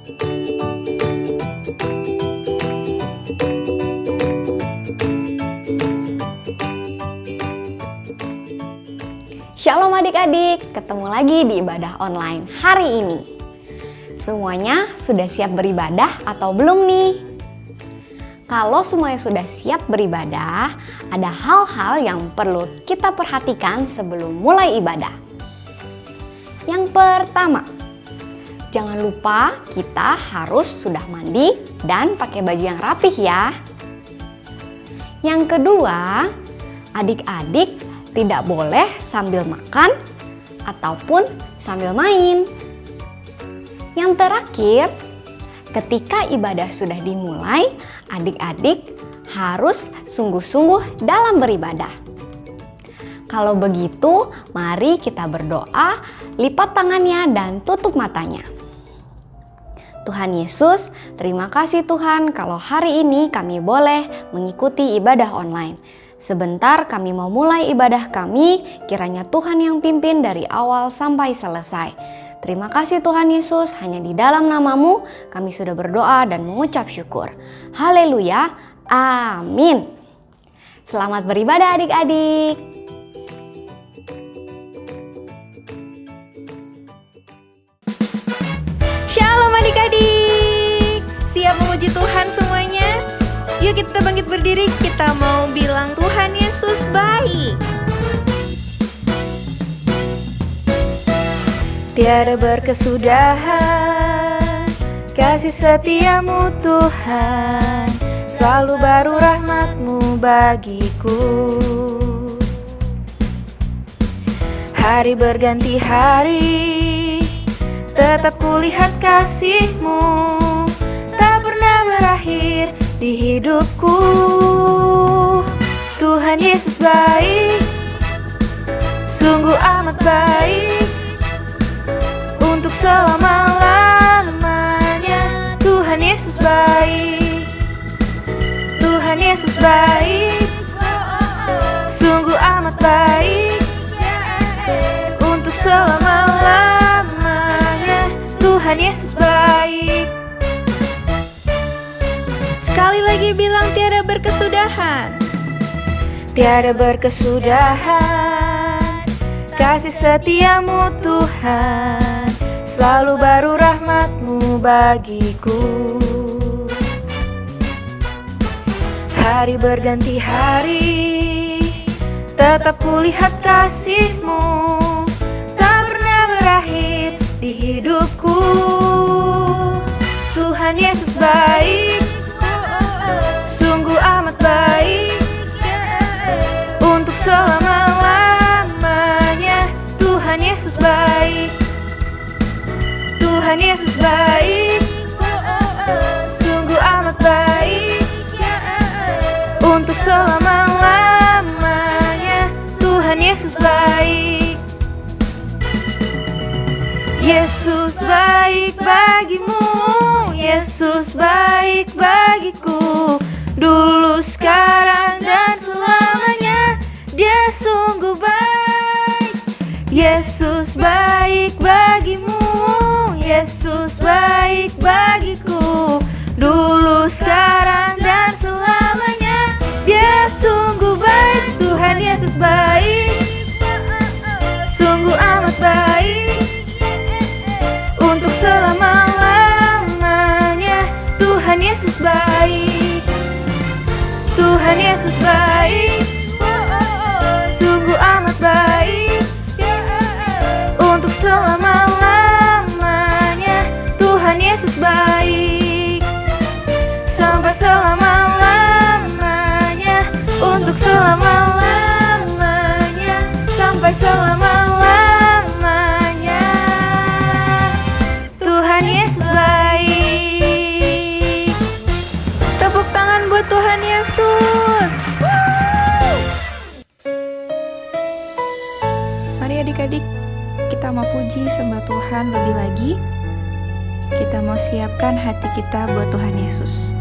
Shalom adik-adik, ketemu lagi di ibadah online hari ini. Semuanya sudah siap beribadah atau belum nih? Kalau semuanya sudah siap beribadah, ada hal-hal yang perlu kita perhatikan sebelum mulai ibadah. Yang pertama, jangan lupa kita harus sudah mandi dan pakai baju yang rapih ya. Yang kedua, adik-adik tidak boleh sambil makan ataupun sambil main. Yang terakhir, ketika ibadah sudah dimulai, adik-adik harus sungguh-sungguh dalam beribadah. Kalau begitu, mari kita berdoa, lipat tangannya dan tutup matanya. Tuhan Yesus, terima kasih Tuhan kalau hari ini kami boleh mengikuti ibadah online. Sebentar kami mau mulai ibadah kami, kiranya Tuhan yang pimpin dari awal sampai selesai. Terima kasih Tuhan Yesus, hanya di dalam nama-Mu kami sudah berdoa dan mengucap syukur. Haleluya, amin. Selamat beribadah adik-adik. Shalom adik-adik, siap memuji Tuhan semuanya? Yuk kita bangkit berdiri, kita mau bilang Tuhan Yesus baik. Tiada berkesudahan kasih setiamu Tuhan, selalu baru rahmat-Mu bagiku. Hari berganti hari, tetap kulihat kasih-Mu, tak pernah berakhir di hidupku. Tuhan Yesus baik, sungguh amat baik, untuk selama-lamanya. Tuhan Yesus baik, Tuhan Yesus baik, sungguh amat baik, untuk selama-lamanya. Tuhan Yesus baik. Sekali lagi bilang tiada berkesudahan. Tiada berkesudahan kasih setiamu Tuhan, selalu baru rahmat-Mu bagiku. Hari berganti hari, tetap kulihat kasih-Mu, tak pernah berakhir di hidupku. Tuhan Yesus baik, sungguh amat baik, untuk selama-lamanya. Tuhan Yesus baik, Tuhan Yesus baik, sungguh amat baik, untuk selama-lamanya. Tuhan Yesus baik. Yesus baik bagimu, Yesus baik bagiku, dulu, sekarang, dan selamanya. Dia sungguh baik. Yesus baik bagimu, Yesus baik bagiku, dulu, sekarang, dan selamanya. Dia sungguh baik. Tuhan Yesus baik, sungguh amat baik, untuk selama-lamanya. Tuhan Yesus baik, Tuhan Yesus baik, sungguh amat baik, untuk selama-lamanya. Tuhan Yesus baik, sampai selama-lamanya, untuk selama-lamanya, sampai selama-lamanya. Tuhan Yesus baik. Tepuk tangan buat Tuhan Yesus. Mari adik-adik, kita mau puji sembah Tuhan lebih lagi. Kita mau siapkan hati kita buat Tuhan Yesus.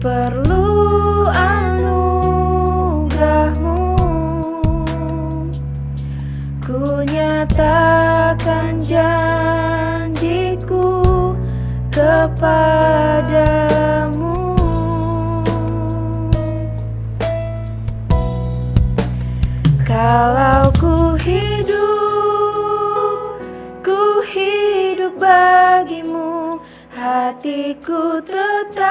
perlu anugerah-Mu. Ku nyatakan janjiku kepadamu. Kalau ku hidup bagimu, hatiku tetap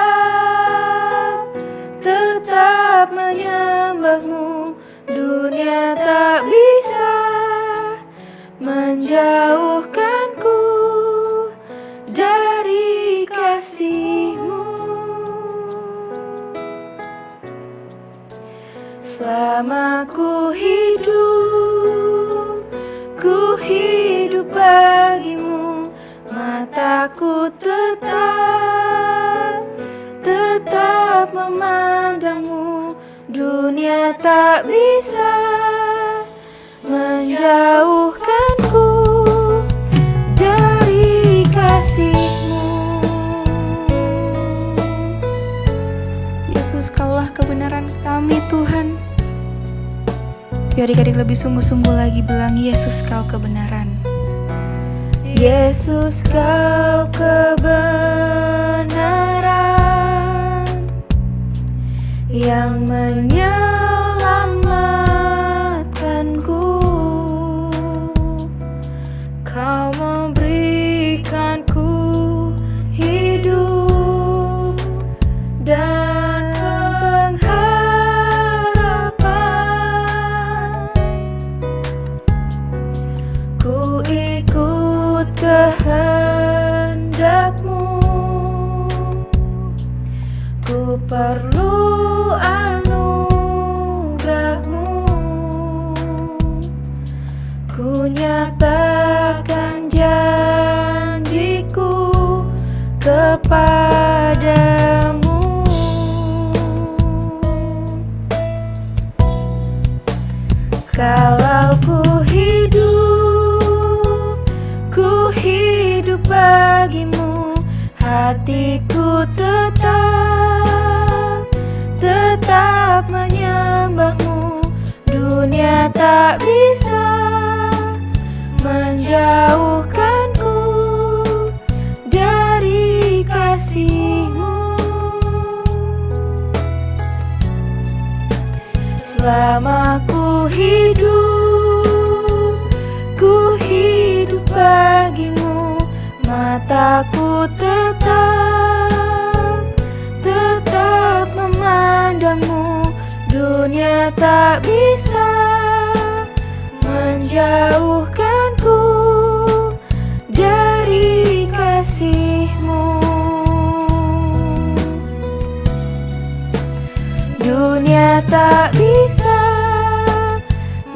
menyembahmu. Dunia tak bisa menjauhkanku dari kasih-Mu. Selama ku hidup bagimu, mataku tetap memandangmu. Dunia tak bisa menjauhkanku dari kasih-Mu. Yesus, Kaulah kebenaran kami, Tuhan. Biar adik-adik lebih sungguh-sungguh lagi bilang, Yesus, Kau kebenaran. Yesus, Kau kebenaran yang menyelamatkanku. Kau memberikanku hidup dan pengharapan. Ku ikut kehendak-Mu. Ku perlu anugerah-Mu. Ku nyatakan janjiku kepadamu. Kalau ku hidup bagimu, hatiku tetap menyembahmu. Dunia tak bisa menjauhkanku dari kasih-Mu. Selama ku hidup bagimu, mataku tetap memandangmu. Dunia tak bisa menjauhkanku dari kasih-Mu. Dunia tak bisa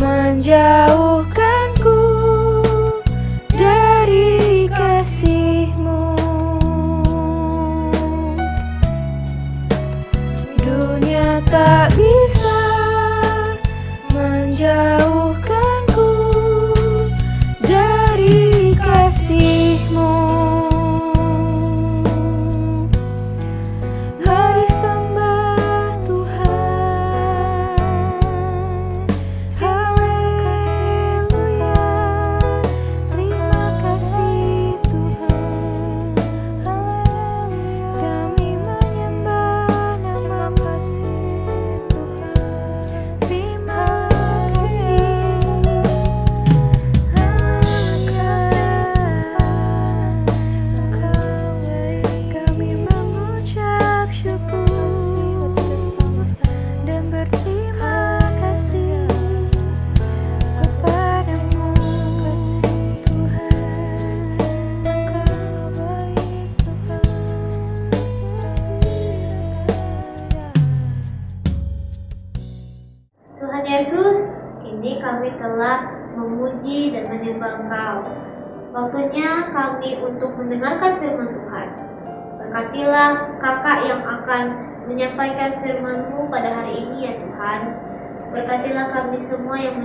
menjauhkanku dari kasih-Mu. Dunia tak bisa menjauhkanku dari kasih-Mu. Mari sembah Tuhan. Haleluya. Terima kasih Tuhan. Haleluya. Kami menyembah nama kasih Tuhan. Terima kasih. Kami mengucap syukur dan berterima kasih kepadamu, kasih Tuhan. Engkau baik Tuhan. Tuhan Yesus, kini kami telah memuji dan menyembah Engkau. Waktunya kami untuk mendengarkan firman Tuhan. Berkatilah kakak yang akan menyampaikan firman-Mu pada hari ini ya Tuhan. Berkatilah kami semua yang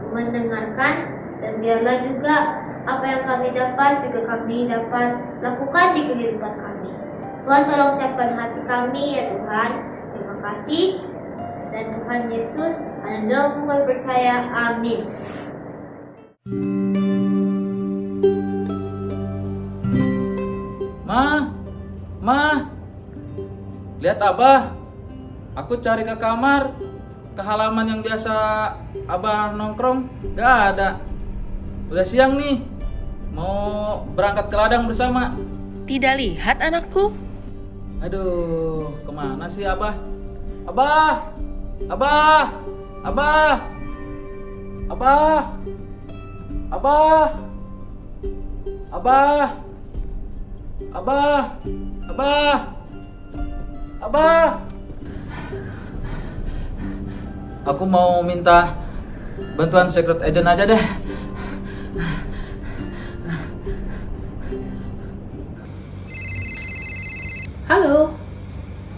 mendengarkan, dan biarlah juga apa yang kami dapat juga kami dapat lakukan di kehidupan kami. Tuhan tolong siapkan hati kami ya Tuhan. Terima kasih. Dan Tuhan Yesus ada dalam kami percaya. Amin. Ma, lihat Abah. Aku cari ke kamar, ke halaman yang biasa Abah nongkrong, gak ada. Udah siang nih, mau berangkat ke ladang bersama. Tidak lihat anakku? Aduh, kemana sih Abah? Abah, Abah, Abah, Abah, Abah, Abah, Abah, Abah, Abah. Aku mau minta bantuan secret agent aja deh. Halo,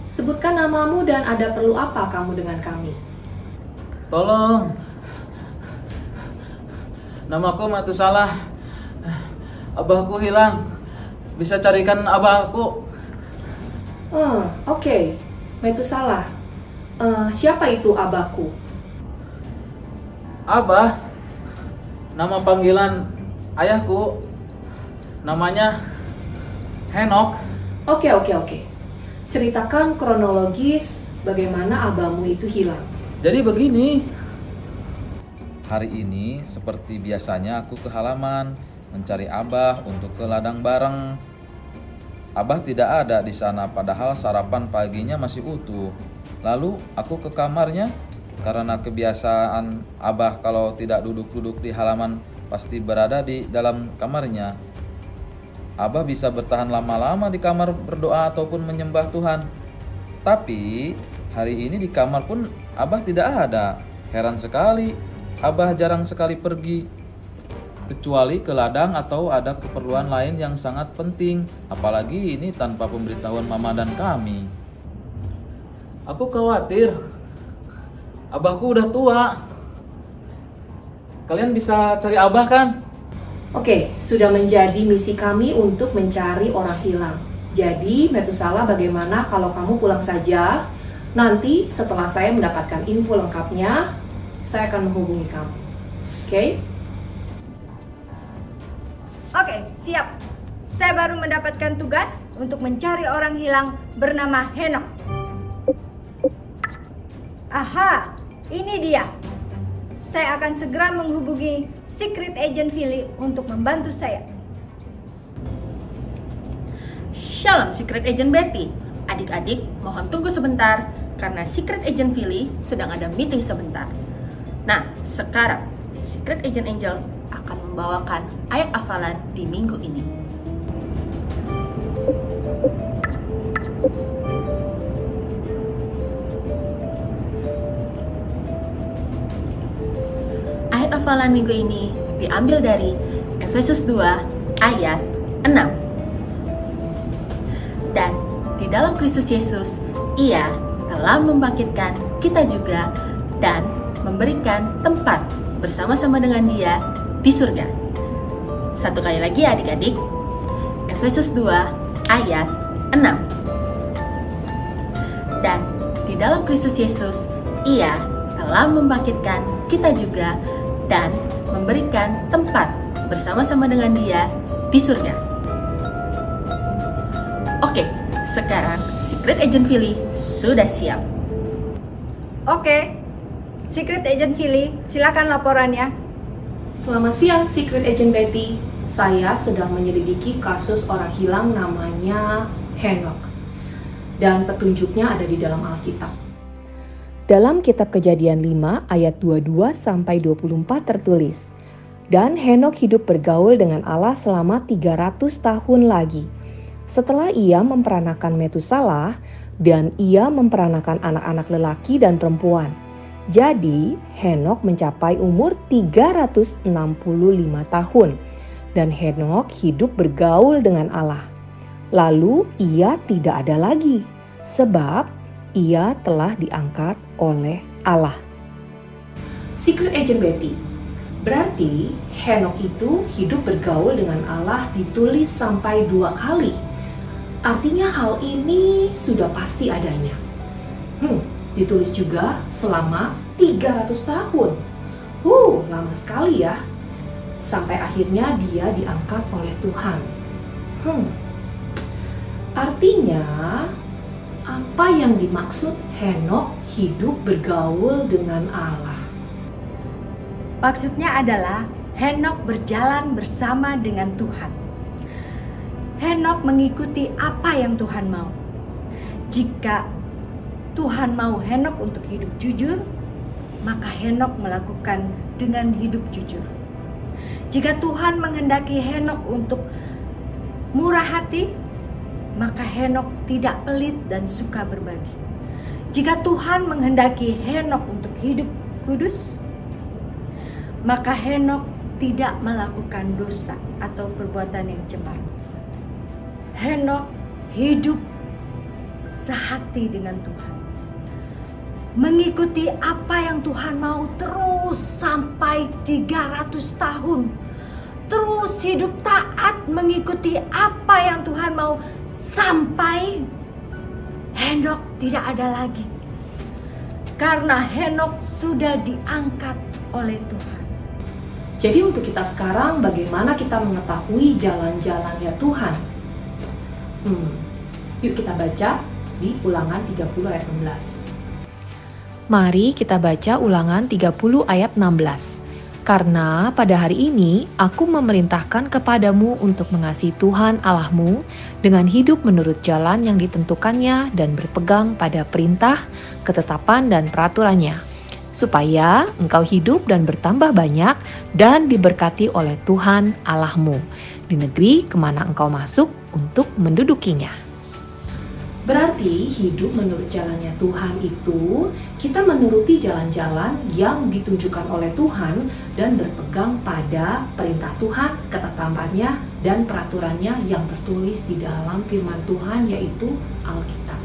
sebutkan namamu dan ada perlu apa kamu dengan kami? Tolong, namaku Matusalah. Abahku hilang. Bisa carikan abahku? Oke. Metusalah. Siapa itu abahku? Abah, nama panggilan ayahku, namanya Henok. Oke. Ceritakan kronologis bagaimana abahmu itu hilang. Jadi begini, Hari ini seperti biasanya aku ke halaman mencari Abah untuk ke ladang bareng. Abah tidak ada di sana padahal sarapan paginya masih utuh. Lalu aku ke kamarnya karena kebiasaan Abah kalau tidak duduk-duduk di halaman pasti berada di dalam kamarnya. Abah bisa bertahan lama-lama di kamar berdoa ataupun menyembah Tuhan. Tapi hari ini di kamar pun Abah tidak ada. Heran sekali, Abah jarang sekali pergi. Kecuali ke ladang atau ada keperluan lain yang sangat penting. Apalagi ini tanpa pemberitahuan mama dan kami. aku khawatir. Abahku udah tua. Kalian bisa cari Abah kan? Oke, sudah menjadi misi kami untuk mencari orang hilang. Jadi, Metusalah, bagaimana kalau kamu pulang saja? Nanti setelah saya mendapatkan info lengkapnya, saya akan menghubungi kamu. Oke? Oke, siap. Saya baru mendapatkan tugas untuk mencari orang hilang bernama Henok. Aha, ini dia. Saya akan segera menghubungi Secret Agent Philly untuk membantu saya. Shalom Secret Agent Betty. Adik-adik mohon tunggu sebentar karena Secret Agent Philly sedang ada meeting sebentar. Nah, sekarang Secret Agent Angel akan membawakan ayat hafalan di minggu ini. Ayat hafalan minggu ini diambil dari Efesus 2 ayat 6. Dan di dalam Kristus Yesus, Ia telah membangkitkan kita juga dan memberikan tempat bersama-sama dengan Dia di surga. Satu kali lagi adik-adik, Efesus 2 ayat 6. Dan di dalam Kristus Yesus, Ia telah membangkitkan kita juga dan memberikan tempat bersama-sama dengan Dia di surga. Oke, sekarang Secret Agent Philly sudah siap. Oke, Secret Agent Philly, silakan laporannya. Selamat siang, Secret Agent Betty. Saya sedang menyelidiki kasus orang hilang namanya Henok. Dan petunjuknya ada di dalam Alkitab. Dalam kitab Kejadian 5 ayat 22 sampai 24 tertulis, "Dan Henok hidup bergaul dengan Allah selama 300 tahun lagi. Setelah ia memperanakan Metusalah dan ia memperanakan anak-anak lelaki dan perempuan. Jadi Henok mencapai umur 365 tahun dan Henok hidup bergaul dengan Allah. Lalu ia tidak ada lagi sebab ia telah diangkat oleh Allah." Secret Agent Betty, berarti Henok itu hidup bergaul dengan Allah ditulis sampai 2 kali. Artinya hal ini sudah pasti adanya. Ditulis juga selama 300 tahun. Lama sekali ya. Sampai akhirnya dia diangkat oleh Tuhan. Artinya, apa yang dimaksud Henokh hidup bergaul dengan Allah? Maksudnya adalah Henokh berjalan bersama dengan Tuhan. Henokh mengikuti apa yang Tuhan mau. Jika Tuhan mau Henokh untuk hidup jujur, maka Henokh melakukan dengan hidup jujur. Jika Tuhan menghendaki Henokh untuk murah hati, maka Henokh tidak pelit dan suka berbagi. Jika Tuhan menghendaki Henokh untuk hidup kudus, maka Henokh tidak melakukan dosa atau perbuatan yang cemar. Henokh hidup sehati dengan Tuhan, mengikuti apa yang Tuhan mau terus sampai 300 tahun. Terus hidup taat mengikuti apa yang Tuhan mau sampai Henokh tidak ada lagi. Karena Henokh sudah diangkat oleh Tuhan. Jadi untuk kita sekarang, bagaimana kita mengetahui jalan-jalannya Tuhan? Yuk kita baca di Ulangan 30 ayat 16. Mari kita baca Ulangan 30 ayat 16. Karena pada hari ini aku memerintahkan kepadamu untuk mengasihi Tuhan Allahmu dengan hidup menurut jalan yang ditentukannya dan berpegang pada perintah, ketetapan dan peraturannya, supaya engkau hidup dan bertambah banyak dan diberkati oleh Tuhan Allahmu di negeri kemana engkau masuk untuk mendudukinya. Berarti hidup menurut jalannya Tuhan itu kita menuruti jalan-jalan yang ditunjukkan oleh Tuhan dan berpegang pada perintah Tuhan, ketetapannya dan peraturannya yang tertulis di dalam firman Tuhan, yaitu Alkitab.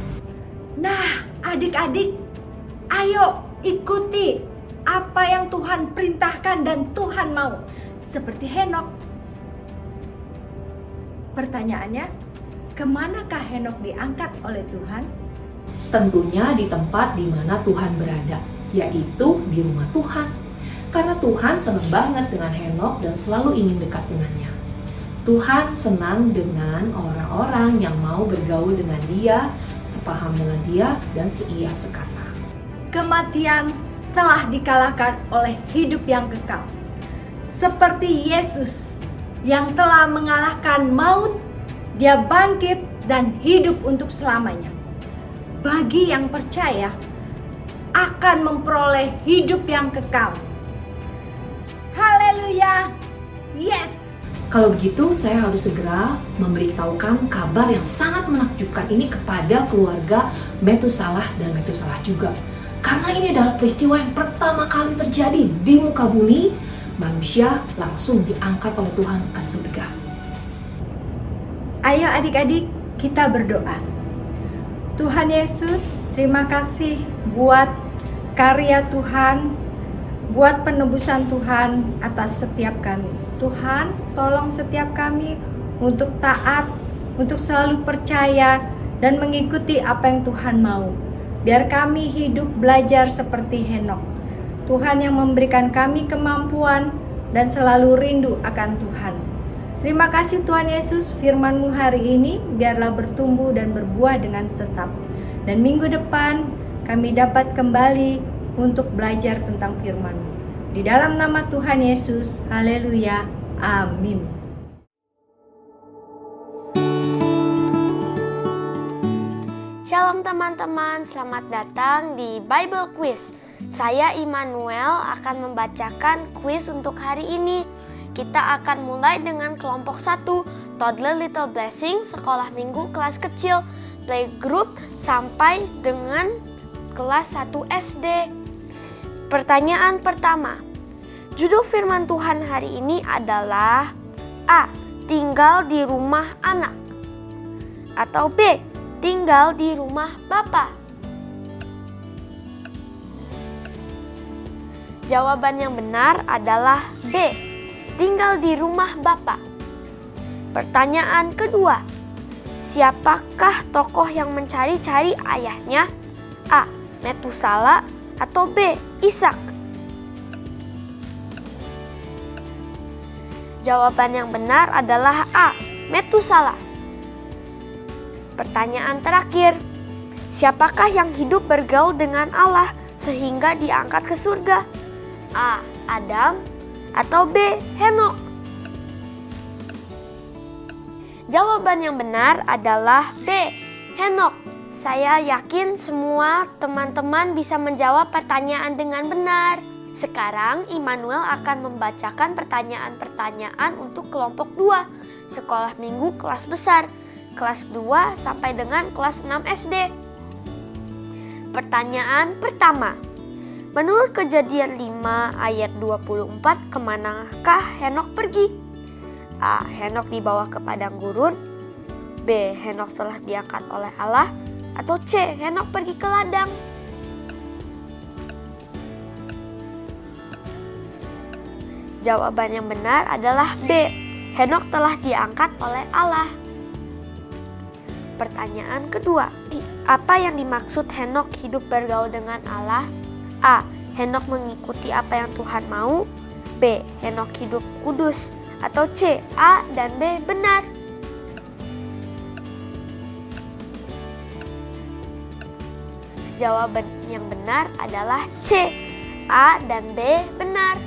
Nah, adik-adik, ayo ikuti apa yang Tuhan perintahkan dan Tuhan mau. Seperti Henokh. Pertanyaannya, kemanakah Henokh diangkat oleh Tuhan? Tentunya di tempat di mana Tuhan berada, yaitu di rumah Tuhan. Karena Tuhan senang banget dengan Henokh dan selalu ingin dekat dengannya. Tuhan senang dengan orang-orang yang mau bergaul dengan dia, sepaham dengan dia, dan seia sekata. Kematian telah dikalahkan oleh hidup yang kekal. Seperti Yesus yang telah mengalahkan maut, dia bangkit dan hidup untuk selamanya. Bagi yang percaya akan memperoleh hidup yang kekal. Haleluya. Yes. Kalau begitu saya harus segera memberitahukan kabar yang sangat menakjubkan ini kepada keluarga Metusalah dan Metusalah juga. Karena ini adalah peristiwa yang pertama kali terjadi di muka bumi, manusia langsung diangkat oleh Tuhan ke surga. Ayo adik-adik, kita berdoa. Tuhan Yesus, terima kasih buat karya Tuhan, buat penebusan Tuhan atas setiap kami. Tuhan, tolong setiap kami untuk taat, untuk selalu percaya dan mengikuti apa yang Tuhan mau. Biar kami hidup belajar seperti Henokh. Tuhan yang memberikan kami kemampuan dan selalu rindu akan Tuhan. Terima kasih Tuhan Yesus, firman-Mu hari ini biarlah bertumbuh dan berbuah dengan tetap. Dan minggu depan kami dapat kembali untuk belajar tentang firman-Mu. Di dalam nama Tuhan Yesus, haleluya, amin. Shalom teman-teman, selamat datang di Bible Quiz. Saya Immanuel akan membacakan kuis untuk hari ini. Kita akan mulai dengan kelompok 1, Toddler Little Blessing, sekolah minggu kelas kecil, playgroup sampai dengan kelas 1 SD. Pertanyaan pertama, judul firman Tuhan hari ini adalah A. Tinggal di rumah anak, atau B. Tinggal di rumah Bapa. Jawaban yang benar adalah B. Tinggal di rumah Bapa. Pertanyaan kedua, Siapakah tokoh yang mencari-cari ayahnya? A. Metusala atau B. Ishak? Jawaban yang benar adalah A. Metusala. Pertanyaan terakhir. Siapakah yang hidup bergaul dengan Allah sehingga diangkat ke surga? A. Adam atau B. Henokh? Jawaban yang benar adalah B. Henokh. Saya yakin semua teman-teman bisa menjawab pertanyaan dengan benar. Sekarang Immanuel akan membacakan pertanyaan-pertanyaan untuk kelompok 2, sekolah minggu kelas besar, kelas 2 sampai dengan kelas 6 SD. Pertanyaan pertama. Menurut Kejadian 5 ayat 24, kemanakah Henokh pergi? A. Henokh dibawa ke padang gurun. B. Henokh telah diangkat oleh Allah. Atau C. Henokh pergi ke ladang. Jawaban yang benar adalah B. Henokh telah diangkat oleh Allah. Pertanyaan kedua. Apa yang dimaksud Henokh hidup bergaul dengan Allah? A. Henokh mengikuti apa yang Tuhan mau. B. Henokh hidup kudus. Atau C. A dan B benar. Jawaban yang benar adalah C. A dan B benar.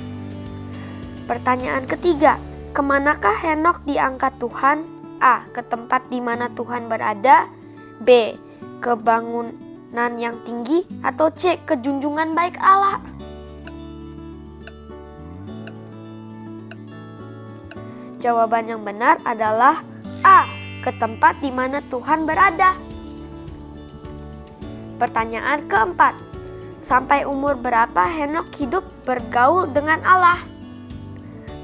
Pertanyaan ketiga. Kemanakah Henokh diangkat Tuhan? A. Ke tempat di mana Tuhan berada. B. Ke bangunan yang tinggi. Atau C. Ke junjungan baik Allah. Jawaban yang benar adalah A. Ke tempat di mana Tuhan berada. Pertanyaan keempat. Sampai umur berapa Henokh hidup bergaul dengan Allah?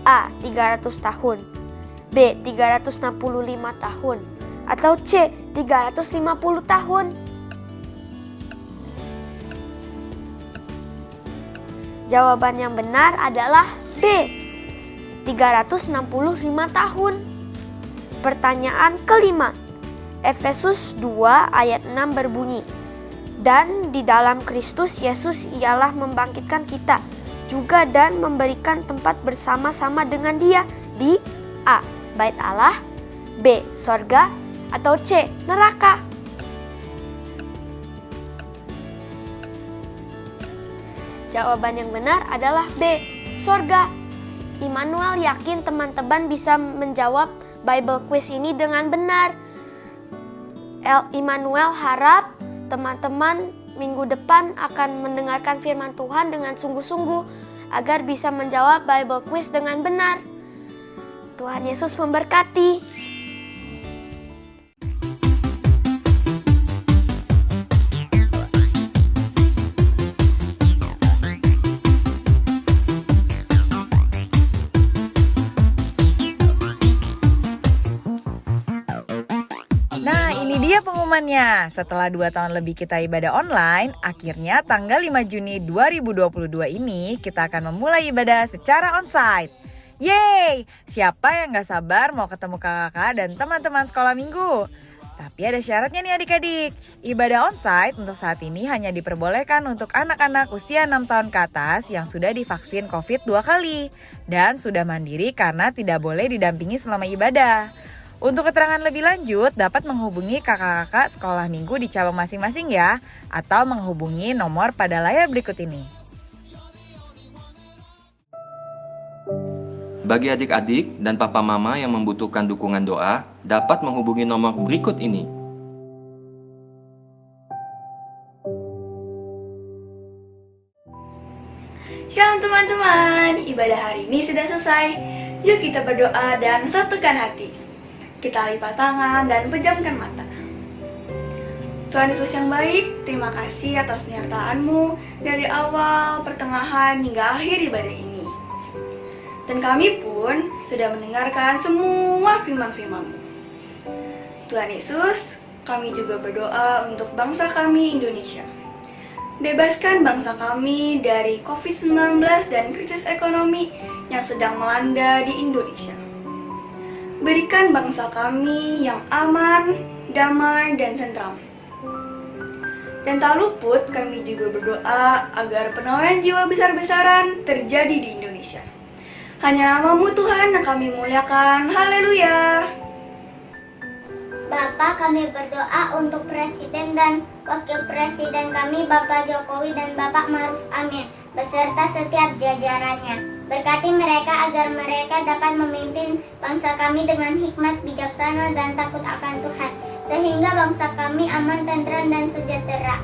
A. 300 tahun. B. 365 tahun. Atau C. 350 tahun. Jawaban yang benar adalah B. 365 tahun. Pertanyaan kelima. Efesus 2 ayat 6 berbunyi, dan di dalam Kristus Yesus ialah membangkitkan kita juga dan memberikan tempat bersama-sama dengan Dia di A. Bait Allah, B. Sorga, atau C. Neraka. Jawaban yang benar adalah B. Sorga. Immanuel yakin teman-teman bisa menjawab Bible quiz ini dengan benar. Immanuel harap teman-teman minggu depan akan mendengarkan firman Tuhan dengan sungguh-sungguh agar bisa menjawab Bible quiz dengan benar. Tuhan Yesus memberkati. Nah, ini dia pengumumannya. Setelah 2 tahun lebih kita ibadah online, akhirnya tanggal 5 Juni 2022 ini kita akan memulai ibadah secara onsite. Yeay! Siapa yang gak sabar mau ketemu kakak-kakak dan teman-teman sekolah minggu? Tapi ada syaratnya nih adik-adik. Ibadah onsite untuk saat ini hanya diperbolehkan untuk anak-anak usia 6 tahun ke atas yang sudah divaksin COVID 2 kali dan sudah mandiri karena tidak boleh didampingi selama ibadah. Untuk keterangan lebih lanjut dapat menghubungi kakak-kakak sekolah minggu di cabang masing-masing ya, atau menghubungi nomor pada layar berikut ini. Bagi adik-adik dan papa mama yang membutuhkan dukungan doa, dapat menghubungi nomor berikut ini. Shalom teman-teman, ibadah hari ini sudah selesai. Yuk kita berdoa dan satukan hati. Kita lipat tangan dan pejamkan mata. Tuhan Yesus yang baik, terima kasih atas penyertaan-Mu dari awal, pertengahan, hingga akhir ibadah ini. Dan kami pun sudah mendengarkan semua firman-firman-Mu. Tuhan Yesus, kami juga berdoa untuk bangsa kami Indonesia. Bebaskan bangsa kami dari COVID-19 dan krisis ekonomi yang sedang melanda di Indonesia. Berikan bangsa kami yang aman, damai, dan tentram. Dan tak luput kami juga berdoa agar penawaran jiwa besar-besaran terjadi di Indonesia. Hanya nama-Mu Tuhan yang kami muliakan. Haleluya. Bapak, kami berdoa untuk Presiden dan Wakil Presiden kami, Bapak Jokowi dan Bapak Maruf Amin, beserta setiap jajarannya. Berkati mereka agar mereka dapat memimpin bangsa kami dengan hikmat, bijaksana, dan takut akan Tuhan, sehingga bangsa kami aman, tentram, dan sejahtera.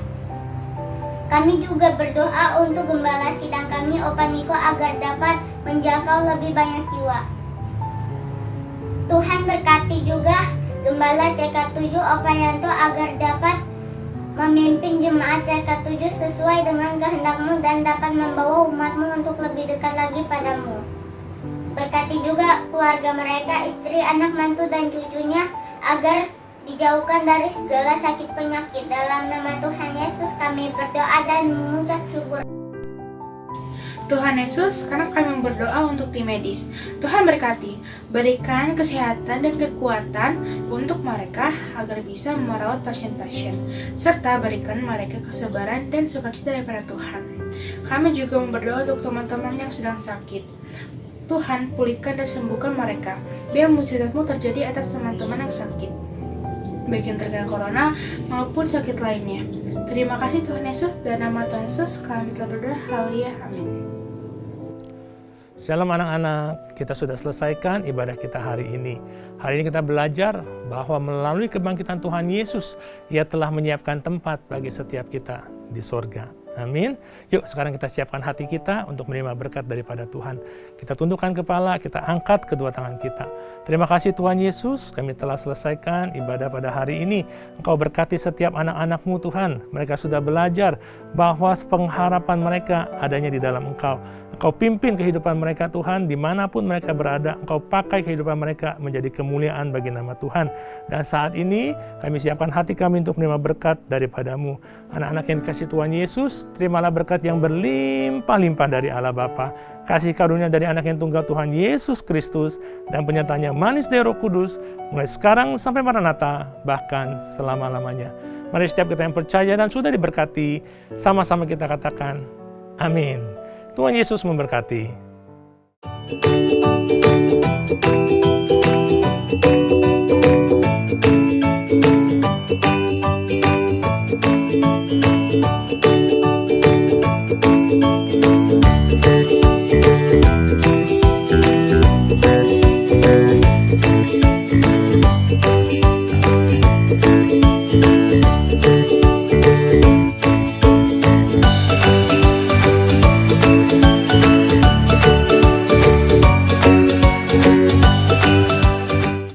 Kami juga berdoa untuk gembala sidang kami, Opa Niko, agar dapat menjangkau lebih banyak jiwa. Tuhan berkati juga Gembala CK7 Opa Yanto agar dapat memimpin jemaat CK7 sesuai dengan kehendak-Mu dan dapat membawa umat-Mu untuk lebih dekat lagi padamu. Berkati juga keluarga mereka, istri, anak, mantu, dan cucunya agar dijauhkan dari segala sakit penyakit. Dalam nama Tuhan Yesus kami berdoa dan mengucap syukur. Tuhan Yesus, karena kami berdoa untuk tim medis. Tuhan berkati, berikan kesehatan dan kekuatan untuk mereka agar bisa merawat pasien-pasien, serta berikan mereka kesabaran dan sukacita daripada Tuhan. Kami juga berdoa untuk teman-teman yang sedang sakit. Tuhan, pulihkan dan sembuhkan mereka, biar mujizat-Mu terjadi atas teman-teman yang sakit, baik yang terkena corona maupun sakit lainnya. Terima kasih Tuhan Yesus, dan nama Tuhan Yesus kami telah berdoa. Haleluya, amin. Shalom anak-anak, kita sudah selesaikan ibadah kita hari ini. Hari ini kita belajar bahwa melalui kebangkitan Tuhan Yesus, Ia telah menyiapkan tempat bagi setiap kita di sorga. Amin. Yuk sekarang kita siapkan hati kita untuk menerima berkat daripada Tuhan. Kita tundukkan kepala, kita angkat kedua tangan kita. Terima kasih Tuhan Yesus, kami telah selesaikan ibadah pada hari ini. Engkau berkati setiap anak-anak-Mu Tuhan. Mereka sudah belajar bahwa pengharapan mereka adanya di dalam Engkau. Engkau pimpin kehidupan mereka Tuhan, dimanapun mereka berada. Engkau pakai kehidupan mereka menjadi kemuliaan bagi nama Tuhan. Dan saat ini kami siapkan hati kami untuk menerima berkat daripada-Mu. Anak-anak yang dikasih Tuhan Yesus, terimalah berkat yang berlimpah-limpah dari Allah Bapa, kasih karunia dari anak yang tunggal Tuhan Yesus Kristus, dan penyertaannya manis dari Roh Kudus, mulai sekarang sampai Maranatha, bahkan selama-lamanya. Mari setiap kita yang percaya dan sudah diberkati, sama-sama kita katakan, amin. Tuhan Yesus memberkati.